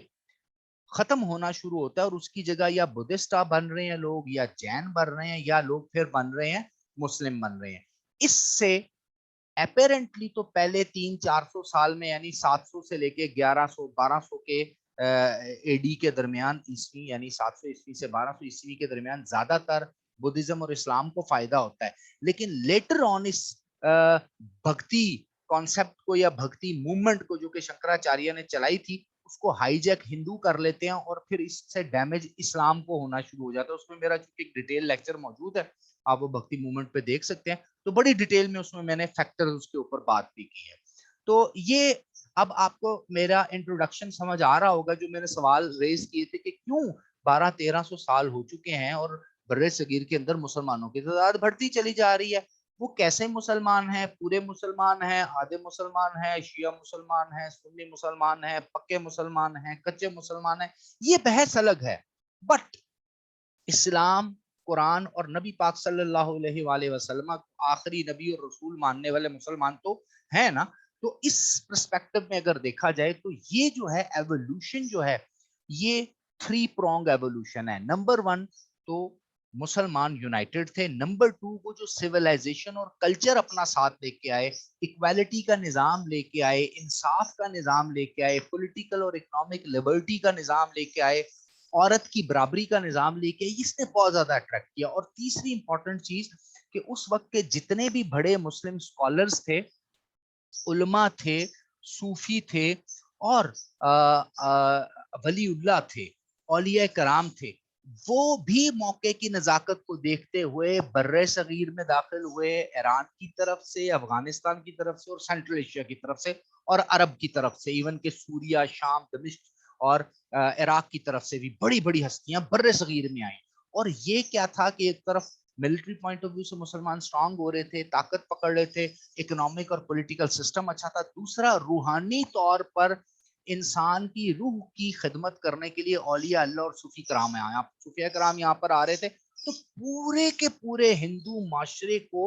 ختم ہونا شروع ہوتا ہے, اور اس کی جگہ یا بدھسٹ بن رہے ہیں لوگ, یا جین بن رہے ہیں, یا لوگ پھر بن رہے ہیں مسلم بن رہے ہیں. اس سے اپیرنٹلی تو پہلے 300-400 سال میں یعنی 700 سے لے کے 1100-1200 کے AD کے درمیان عیسوی, یعنی 700 عیسوی سے 1200 عیسوی کے درمیان زیادہ تر بدھزم اور اسلام کو فائدہ ہوتا ہے. لیکن لیٹر آن اس بھکتی کانسیپٹ کو یا بھکتی موومنٹ کو جو کہ شنکراچاریہ نے چلائی تھی اس کو ہائی جیک ہندو کر لیتے ہیں, اور پھر اس سے ڈیمیج اسلام کو ہونا شروع ہو جاتا ہے. اس میں میرا ایک ڈیٹیل لیکچر موجود ہے, آپ وہ بھکتی موومنٹ پہ دیکھ سکتے ہیں, تو بڑی ڈیٹیل میں اس میں نے فیکٹرز کے اوپر بات بھی کی ہے. تو یہ اب آپ کو میرا انٹروڈکشن سمجھ آ رہا ہوگا جو میں نے سوال ریز کیے تھے کہ کیوں 1200-1300 سال ہو چکے ہیں اور بر صغیر کے اندر مسلمانوں کی تعداد بڑھتی چلی جا رہی ہے. وہ کیسے مسلمان ہیں؟ پورے مسلمان ہیں، آدھے مسلمان ہیں، شیعہ مسلمان ہیں، سنی مسلمان ہیں، پکے مسلمان ہیں، کچے مسلمان ہیں، یہ بحث الگ ہے. بٹ اسلام، قرآن اور نبی پاک صلی اللہ علیہ وآلہ وسلم آخری نبی اور رسول ماننے والے مسلمان تو ہیں نا. تو اس پرسپیکٹو میں اگر دیکھا جائے تو یہ جو ہے ایوولوشن جو ہے یہ 3 پرونگ ایوولوشن ہے. نمبر 1 تو مسلمان یونائٹڈ تھے. نمبر 2 وہ جو سیولائزیشن اور کلچر اپنا ساتھ لے کے آئے، اکویلٹی کا نظام لے کے آئے، انصاف کا نظام لے کے آئے، پولیٹیکل اور اکنامک لبرٹی کا نظام لے کے آئے، عورت کی برابری کا نظام لے کے، اس نے بہت زیادہ اٹریکٹ کیا. اور تیسری امپورٹنٹ چیز کہ اس وقت کے جتنے بھی بڑے مسلم اسکالرز تھے، علماء تھے، صوفی تھے اور ولی اللہ تھے، اولیاء کرام تھے، وہ بھی موقع کی نزاکت کو دیکھتے ہوئے برِ صغیر میں داخل ہوئے، ایران کی طرف سے، افغانستان کی طرف سے اور سینٹرل ایشیا کی طرف سے اور عرب کی طرف سے، ایون کہ سوریا، شام، دمشق اور عراق کی طرف سے بھی بڑی بڑی ہستیاں برِ صغیر میں آئیں. اور یہ کیا تھا کہ ایک طرف ملٹری پوائنٹ آف ویو سے مسلمان سٹرانگ ہو رہے تھے، طاقت پکڑ رہے تھے، اکنامک اور پولیٹیکل سسٹم اچھا تھا. دوسرا، روحانی طور پر انسان کی روح کی خدمت کرنے کے لیے اولیاء اللہ اور صوفی کرام آیا، صوفیہ کرام یہاں پر آ رہے تھے. تو پورے کے پورے ہندو معاشرے کو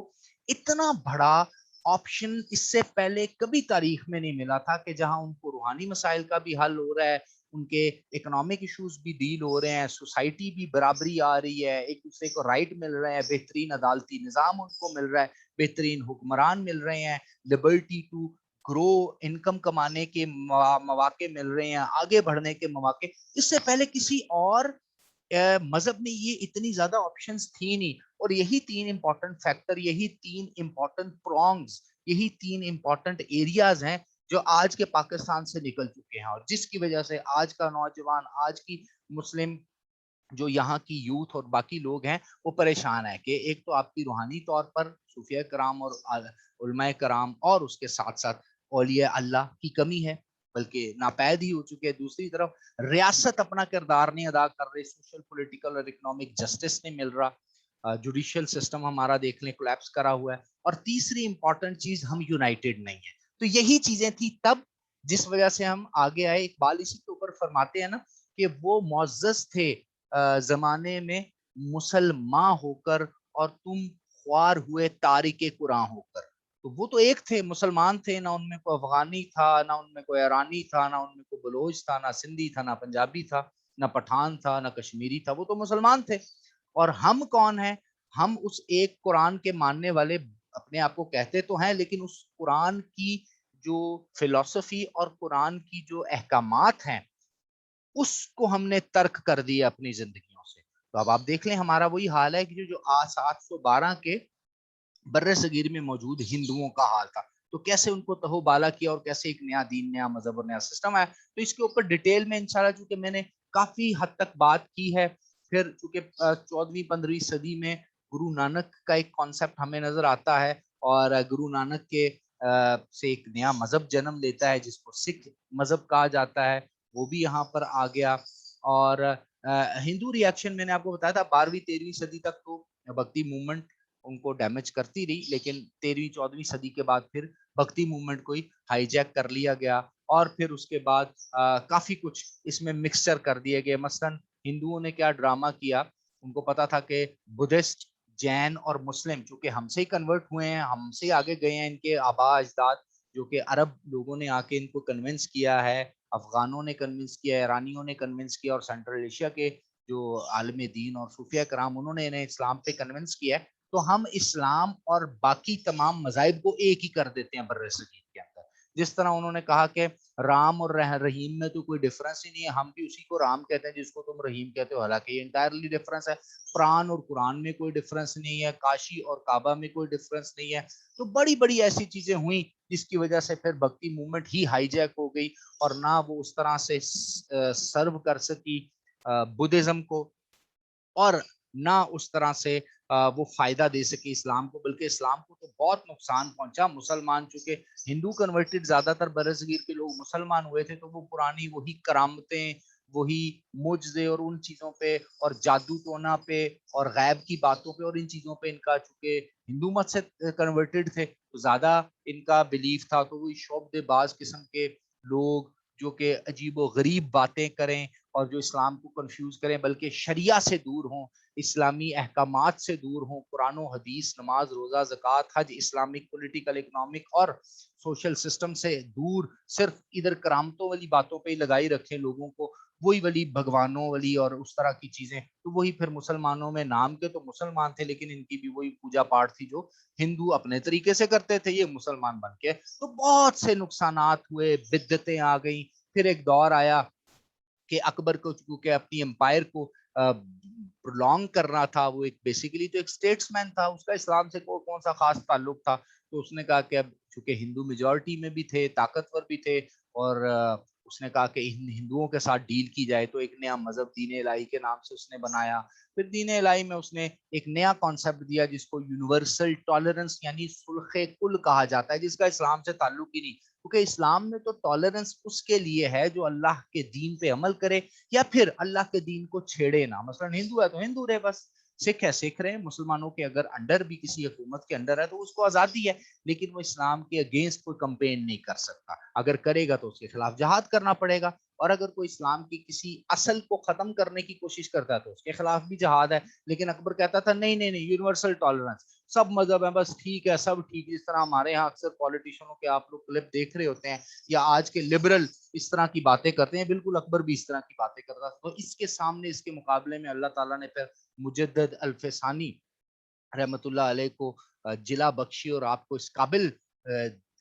اتنا بڑا آپشن اس سے پہلے کبھی تاریخ میں نہیں ملا تھا کہ جہاں ان کو روحانی مسائل کا بھی حل ہو رہا ہے، ان کے اکنامک ایشوز بھی ڈیل ہو رہے ہیں، سوسائٹی بھی برابری آ رہی ہے، ایک دوسرے کو رائٹ مل رہے ہیں، بہترین عدالتی نظام ان کو مل رہا ہے، بہترین حکمران مل رہے ہیں، لبرٹی ٹو گرو، انکم کمانے کے مواقع مل رہے ہیں، آگے بڑھنے کے مواقع. اس سے پہلے کسی اور مذہب میں یہ اتنی زیادہ آپشنز تھی نہیں. اور یہی 3 امپورٹنٹ فیکٹر، یہی 3 امپورٹنٹ پرونگز، یہی 3 امپورٹنٹ ایریاز ہیں جو آج کے پاکستان سے نکل چکے ہیں، اور جس کی وجہ سے آج کا نوجوان، آج کی مسلم جو یہاں کی یوتھ اور باقی لوگ ہیں وہ پریشان ہے کہ ایک تو آپ کی روحانی طور پر صوفیہ کرام اور علماء کرام اور اس کے ساتھ ساتھ اولیاء اللہ کی کمی ہے، بلکہ ناپید ہی ہو چکے ہیں. دوسری طرف ریاست اپنا کردار نہیں ادا کر رہی، سوشل پولیٹیکل اور اکنامک جسٹس نہیں مل رہا، جوڈیشل سسٹم ہمارا دیکھ لیں کولیپس کرا ہوا ہے. اور تیسری امپورٹنٹ چیز، ہم یونائٹڈ نہیں ہیں. تو یہی چیزیں تھی تب جس وجہ سے ہم آگے آئے. اقبال اسی کے اوپر فرماتے ہیں نا کہ وہ معزز تھے زمانے میں مسلمان ہو کر اور تم خوار ہوئے تارک قرآن ہو کر. تو وہ تو ایک تھے، مسلمان تھے، نہ ان میں کوئی افغانی تھا، نہ ان میں کوئی ایرانی تھا، نہ ان میں کوئی بلوچ تھا، نہ سندھی تھا، نہ پنجابی تھا، نہ پٹھان تھا، نہ کشمیری تھا، وہ تو مسلمان تھے. اور ہم کون ہیں؟ ہم اس ایک قرآن کے ماننے والے اپنے آپ کو کہتے تو ہیں، لیکن اس قرآن کی جو فلسفی اور قرآن کی جو احکامات ہیں اس کو ہم نے ترک کر دیا اپنی زندگیوں سے. تو اب آپ دیکھ لیں ہمارا وہی حال ہے کہ جو 712 کے برِ صغیر میں موجود ہندوؤں کا حال تھا. تو کیسے ان کو تہو بالا کیا اور کیسے ایک نیا دین، نیا مذہب اور نیا سسٹم آیا. تو اس کے اوپر ڈیٹیل میں انشاءاللہ چونکہ میں نے کافی حد تک بات کی ہے. پھر چونکہ 14ویں 15ویں صدی میں گرو نانک کا ایک کانسیپٹ ہمیں نظر آتا ہے، اور گرو نانک کے سے ایک نیا مذہب جنم لیتا ہے جس کو سکھ مذہب کہا جاتا ہے، وہ بھی یہاں پر آ گیا. اور ہندو ریاکشن میں نے آپ کو بتایا تھا 12ویں 13ویں صدی تک تو بھکتی موومنٹ ان کو ڈیمیج کرتی رہی، لیکن 13ویں 14ویں صدی کے بعد پھر بھکتی موومنٹ کو ہائی جیک کر لیا گیا، اور پھر اس کے بعد کافی کچھ اس میں مکسچر کر دیے گئے. مثلا ہندوؤں نے کیا ڈرامہ کیا، ان کو پتا تھا کہ بدھسٹ، جین اور مسلم چونکہ ہم سے ہی کنورٹ ہوئے ہیں، ہم سے آگے گئے ہیں، ان کے آبا اجداد جو کہ عرب لوگوں نے آ کے ان کو کنونس کیا ہے، افغانوں نے کنونس کیا، ایرانیوں نے کنونس کیا، اور سینٹرل ایشیا کے جو عالم دین اور صوفیہ کرام انہوں نے انہیں اسلام پہ کنونس کیا ہے. تو ہم اسلام اور باقی تمام مذاہب کو ایک ہی کر دیتے ہیں برِ صغیر کے اندر. جس طرح انہوں نے کہا کہ رام اور رحیم میں تو کوئی ڈفرنس ہی نہیں ہے، ہم بھی اسی کو رام کہتے ہیں جس کو تم رحیم کہتے ہو، حالانکہ یہ انٹائرلی ڈفرنس ہے. پران اور قرآن میں کوئی ڈفرنس نہیں ہے، کاشی اور کعبہ میں کوئی ڈفرنس نہیں ہے. تو بڑی بڑی ایسی چیزیں ہوئیں جس کی وجہ سے پھر بھکتی موومنٹ ہی ہائی جیک ہو گئی، اور نہ وہ اس طرح سے سرو کر سکی بدھزم کو، اور نہ اس طرح سے وہ فائدہ دے سکے اسلام کو، بلکہ اسلام کو تو بہت نقصان پہنچا. مسلمان چونکہ ہندو کنورٹڈ زیادہ تر برِ صغیر کے لوگ مسلمان ہوئے تھے، تو وہ پرانی وہی کرامتیں، وہی معجزے اور ان چیزوں پہ اور جادو ٹونا پہ اور غیب کی باتوں پہ اور ان چیزوں پہ ان کا چونکہ ہندو مت سے کنورٹڈ تھے تو زیادہ ان کا بلیف تھا، تو وہی شعبدے باز قسم کے لوگ جو کہ عجیب و غریب باتیں کریں اور جو اسلام کو کنفیوز کریں، بلکہ شریعہ سے دور ہوں، اسلامی احکامات سے دور ہوں، قرآن و حدیث، نماز، روزہ، زکوٰۃ، حج، اسلامک پولیٹیکل اکنامک اور سوشل سسٹم سے دور، صرف ادھر کرامتوں والی باتوں پہ ہی لگائی رکھیں لوگوں کو، وہی والی بھگوانوں والی اور اس طرح کی چیزیں، تو وہی پھر مسلمانوں میں نام کے تو مسلمان تھے لیکن ان کی بھی وہی پوجا پاٹ تھی جو ہندو اپنے طریقے سے کرتے تھے، یہ مسلمان بن کے، تو بہت سے نقصانات ہوئے، بدعتیں آ گئیں۔ پھر ایک دور آیا کہ اکبر کو چونکہ اپنی امپائر کو پرولونگ کرنا تھا، وہ ایک بیسیکلی تو ایک اسٹیٹس مین تھا، اس کا اسلام سے کون سا خاص تعلق تھا، تو اس نے کہا کہ اب چونکہ ہندو میجورٹی میں بھی تھے، طاقتور بھی تھے، اور اس نے کہا کہ ہندوؤں کے ساتھ ڈیل کی جائے، تو ایک نیا مذہب دین الہی کے نام سے اس نے بنایا۔ پھر دین الہی میں اس نے ایک نیا کانسیپٹ دیا جس کو یونیورسل ٹالرنس یعنی صلح کل کہا جاتا ہے، جس کا اسلام سے تعلق ہی نہیں، کیونکہ اسلام میں تو ٹالرنس اس کے لیے ہے جو اللہ کے دین پہ عمل کرے یا پھر اللہ کے دین کو چھیڑے نہ، مثلا ہندو ہے تو ہندو رہے بس، سکھ ہے سکھ رہے، مسلمانوں کے اگر انڈر بھی کسی حکومت کے انڈر ہے تو اس کو آزادی ہے، لیکن وہ اسلام کے اگینسٹ کوئی کمپین نہیں کر سکتا، اگر کرے گا تو اس کے خلاف جہاد کرنا پڑے گا، اور اگر کوئی اسلام کی کسی اصل کو ختم کرنے کی کوشش کرتا ہے تو اس کے خلاف بھی جہاد ہے۔ لیکن اکبر کہتا تھا نہیں نہیں نہیں، یونیورسل ٹالرنس، سب مذہب ہیں بس ٹھیک ہے، سب ٹھیک، جس طرح ہمارے یہاں اکثر پولیٹیشنوں کے آپ لوگ کلپ دیکھ رہے ہوتے ہیں یا آج کے لبرل اس طرح کی باتیں کرتے ہیں، بالکل اکبر بھی اس طرح کی باتیں کرتا تھا، تو اس کے سامنے اس کے مقابلے میں اللہ تعالیٰ نے پھر مجدد الفسانی رحمت اللہ علیہ کو جلا بخشی اور آپ کو اس قابل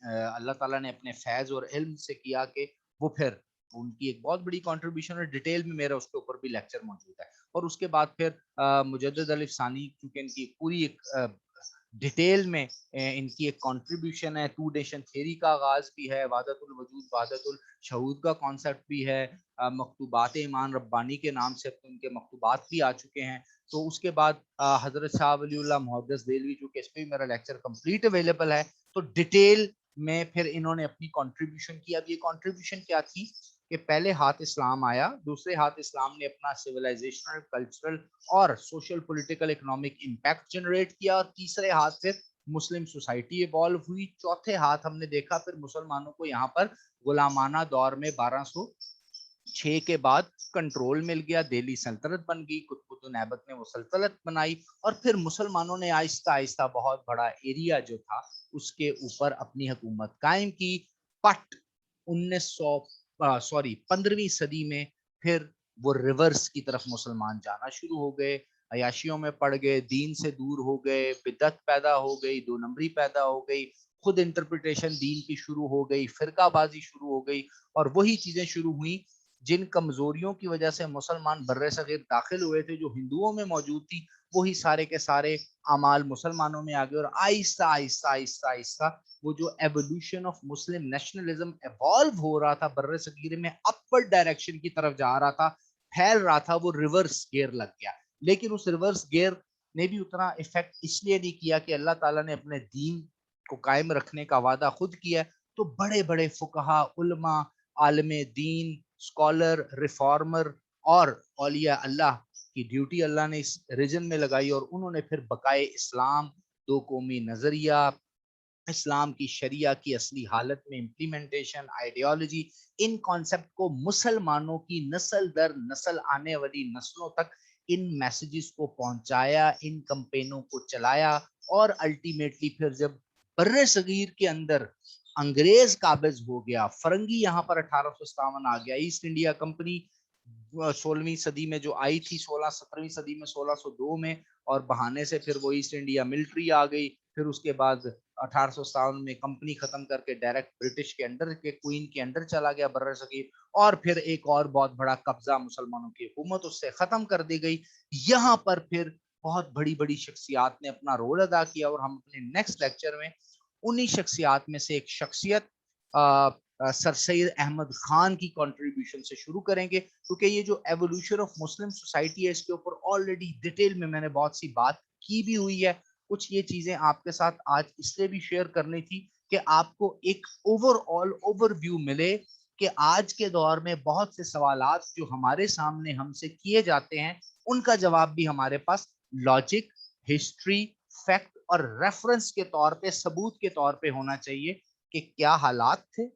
اللہ تعالیٰ نے اپنے فیض اور علم سے کیا کہ وہ پھر ان کی ایک بہت بڑی کنٹریبیوشن ہے، ڈیٹیل میں میرا اس کے اوپر بھی لیکچر موجود ہے، اور اس کے بعد پھر مجدد الفسانی کیونکہ ان کی پوری ایک ڈیٹیل میں ان کی ایک کنٹریبیوشن ہے، ٹو نیشن تھیوری کا آغاز بھی ہے، وحدت الوجود وحدت الشہود کا کانسیپٹ بھی ہے، مکتوبات ایمان ربانی کے نام سے ان کے مکتوبات بھی آ چکے ہیں، تو اس کے بعد حضرت شاہ ولی اللہ محدث دہلوی جو کہ اس پہ میرا لیکچر کمپلیٹ اویلیبل ہے، تو ڈیٹیل میں پھر انہوں نے اپنی کنٹریبیوشن کی۔ اب یہ کنٹریبیوشن کیا تھی کہ پہلے ہاتھ اسلام آیا، دوسرے ہاتھ اسلام نے اپنا سویلائزیشنل، کلچرل اور social political economic impact generate کیا، اور تیسرے ہاتھ پھر مسلم سوسائٹی ایوالو ہوئی، چوتھے ہاتھ ہم نے دیکھا پھر مسلمانوں کو یہاں پر غلامانہ دور میں 1206 کے بعد کنٹرول مل گیا، دہلی سلطنت بن گئی، قطب الدین ایبک نے وہ سلطنت بنائی، اور پھر مسلمانوں نے آہستہ آہستہ بہت بڑا ایریا جو تھا اس کے اوپر اپنی حکومت قائم کی۔ بٹ 15ویں صدی میں پھر وہ ریورس کی طرف مسلمان جانا شروع ہو گئے، عیاشیوں میں پڑ گئے، دین سے دور ہو گئے، بدعت پیدا ہو گئی، دو نمبری پیدا ہو گئی، خود انٹرپریٹیشن دین کی شروع ہو گئی، فرقہ بازی شروع ہو گئی، اور وہی چیزیں شروع ہوئیں جن کمزوریوں کی وجہ سے مسلمان بر صغیر داخل ہوئے تھے جو ہندوؤں میں موجود تھی، وہی سارے کے سارے اعمال مسلمانوں میں آ گئے، اور آہستہ آہستہ آہستہ آہستہ وہ جو evolution of Muslim nationalism evolve ہو رہا تھا بر صغیر میں، اپورڈ ڈائریکشن کی طرف جا رہا تھا، پھیل رہا تھا، وہ ریورس گیئر لگ گیا۔ لیکن اس ریورس گیئر نے بھی اتنا افیکٹ اس لیے نہیں کیا کہ اللہ تعالیٰ نے اپنے دین کو قائم رکھنے کا وعدہ خود کیا، تو بڑے بڑے فقہا، علماء، عالم دین، اسکالر، ریفارمر اور اولیاء اللہ کی ڈیوٹی اللہ نے اس ریجن میں لگائی، اور انہوں نے پھر بقائے اسلام، دو قومی نظریہ، اسلام کی شریعہ کی اصلی حالت میں امپلیمنٹیشن، آئیڈیالوجی، ان کانسیپٹ کو مسلمانوں کی نسل در نسل آنے والی نسلوں تک ان میسیجز کو پہنچایا، ان کمپینوں کو چلایا، اور الٹیمیٹلی پھر جب بر صغیر کے اندر انگریز قابض ہو گیا، فرنگی یہاں پر 1857 آ گیا، ایسٹ انڈیا کمپنی 16ویں صدی میں جو آئی تھی، 17ویں صدی میں 1602 میں، اور بہانے سے پھر وہ ایسٹ انڈیا ملٹری آ گئی، پھر اس کے بعد 1857 میں کمپنی ختم کر کے ڈائریکٹ برٹش کے انڈر کے کوئین کے انڈر چلا گیا بر صغیر، اور پھر ایک اور بہت بڑا قبضہ مسلمانوں کی حکومت اس سے ختم کر دی گئی۔ یہاں پر پھر بہت بڑی بڑی شخصیات نے اپنا رول ادا کیا، اور ہم اپنے نیکسٹ لیکچر میں انہی شخصیات میں سے ایک شخصیت سر سید احمد خان کی کنٹریبیوشن سے شروع کریں گے، کیونکہ یہ جو ایوولوشن آف مسلم سوسائٹی ہے اس کے اوپر آلریڈی ڈیٹیل میں نے بہت سی بات کی بھی ہوئی ہے، کچھ یہ چیزیں آپ کے ساتھ آج اس لیے بھی شیئر کرنی تھی کہ آپ کو ایک اوور آل اوور ویو ملے کہ آج کے دور میں بہت سے سوالات جو ہمارے سامنے ہم سے کیے جاتے ہیں ان کا جواب بھی ہمارے پاس لاجک، ہسٹری، فیکٹ اور ریفرنس کے طور پہ، ثبوت کے طور پہ ہونا چاہیے کہ کیا حالات تھے،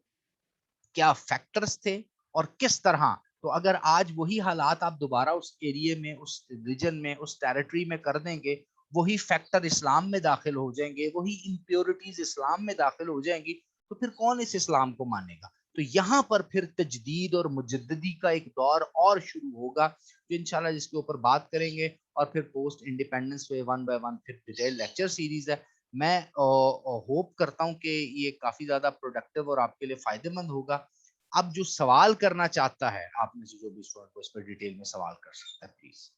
کیا فیکٹرز تھے اور کس طرح. تو اگر آج وہی حالات آپ دوبارہ اس ایریے میں، اس ریجن میں، اس ٹیریٹری میں کر دیں گے، وہی فیکٹر اسلام میں داخل ہو جائیں گے، وہی امپیورٹیز اسلام میں داخل ہو جائیں گی، تو پھر کون اس اسلام کو مانے گا؟ تو یہاں پر پھر تجدید اور مجددی کا ایک دور اور شروع ہوگا، جو انشاءاللہ جس کے اوپر بات کریں گے. اور پھر پوسٹ انڈیپینڈنس پہ ون بائی ون پھر ڈیٹیل لیکچر سیریز ہے. میں ہوپ کرتا ہوں کہ یہ کافی زیادہ پروڈکٹیو اور آپ کے لیے فائدے مند ہوگا. اب جو سوال کرنا چاہتا ہے آپ میں سے جو بھی اسٹوڈنٹ کو اس پر ڈیٹیل میں سوال کر سکتا ہے پلیز.